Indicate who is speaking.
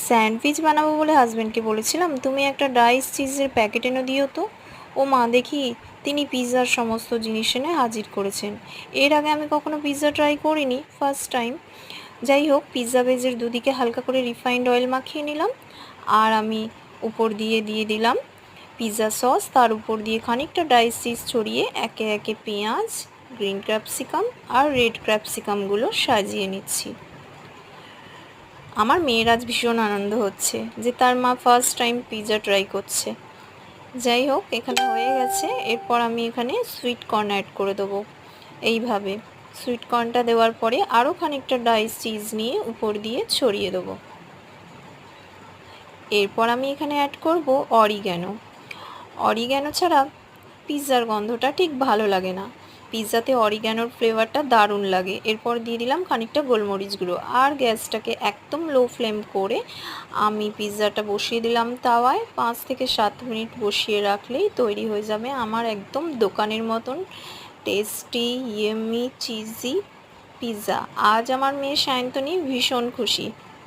Speaker 1: Sandwich বানাবো বলে হাজব্যান্ডকে বলেছিলাম তুমি একটা ডাইস চিজের প্যাকেট এনে দিও তো। ও মা, দেখি তিনি পিৎজার সমস্ত জিনিস এনে হাজির করেছেন। এর আগে আমি কখনো পিৎজা ট্রাই করিনি, ফার্স্ট টাইম। যাই হোক, পিৎজা বেজের দুদিকে হালকা করে রিফাইন্ড অয়েল মাখিয়ে নিলাম, আর আমি উপর দিয়ে দিলাম পিৎজা সস। তার উপর দিয়ে খানিকটা ডাইস চিজ ছড়িয়ে একে একে পেঁয়াজ, গ্রিন ক্যাপসিকাম আর রেড ক্যাপসিকামগুলো সাজিয়ে নিচ্ছি। আমার মেয়ের আজ ভীষণ আনন্দ হচ্ছে যে তার মা ফার্স্ট টাইম পিৎজা ট্রাই করছে। যাই হোক, এখানে হয়ে গেছে। এরপর আমি এখানে সুইট কর্ন অ্যাড করে দেবো। এইভাবে সুইট কর্নটা দেওয়ার পরে আরও খানিকটা ডাইস চিজ নিয়ে উপর দিয়ে ছড়িয়ে দেবো। এরপর আমি এখানে অ্যাড করব অরিগ্যানো। অরিগ্যানো ছাড়া পিৎজার গন্ধটা ঠিক ভালো লাগে না, পিৎজাতে অরিগ্যানোর ফ্লেভারটা দারুণ লাগে। এরপর দিয়ে দিলাম খানিকটা গোলমরিচ গুঁড়ো, আর গ্যাসটাকে একদম লো ফ্লেম করে আমি পিৎজাটা বসিয়ে দিলাম তাওয়ায়। 5 থেকে 7 মিনিট বসিয়ে রাখলেই তৈরি হয়ে যাবে আমার একদম দোকানের মতন টেস্টি ইয়েমি চিজি পিৎজা। আজ আমার মেয়ে সায়ন্তনী ভীষণ খুশি।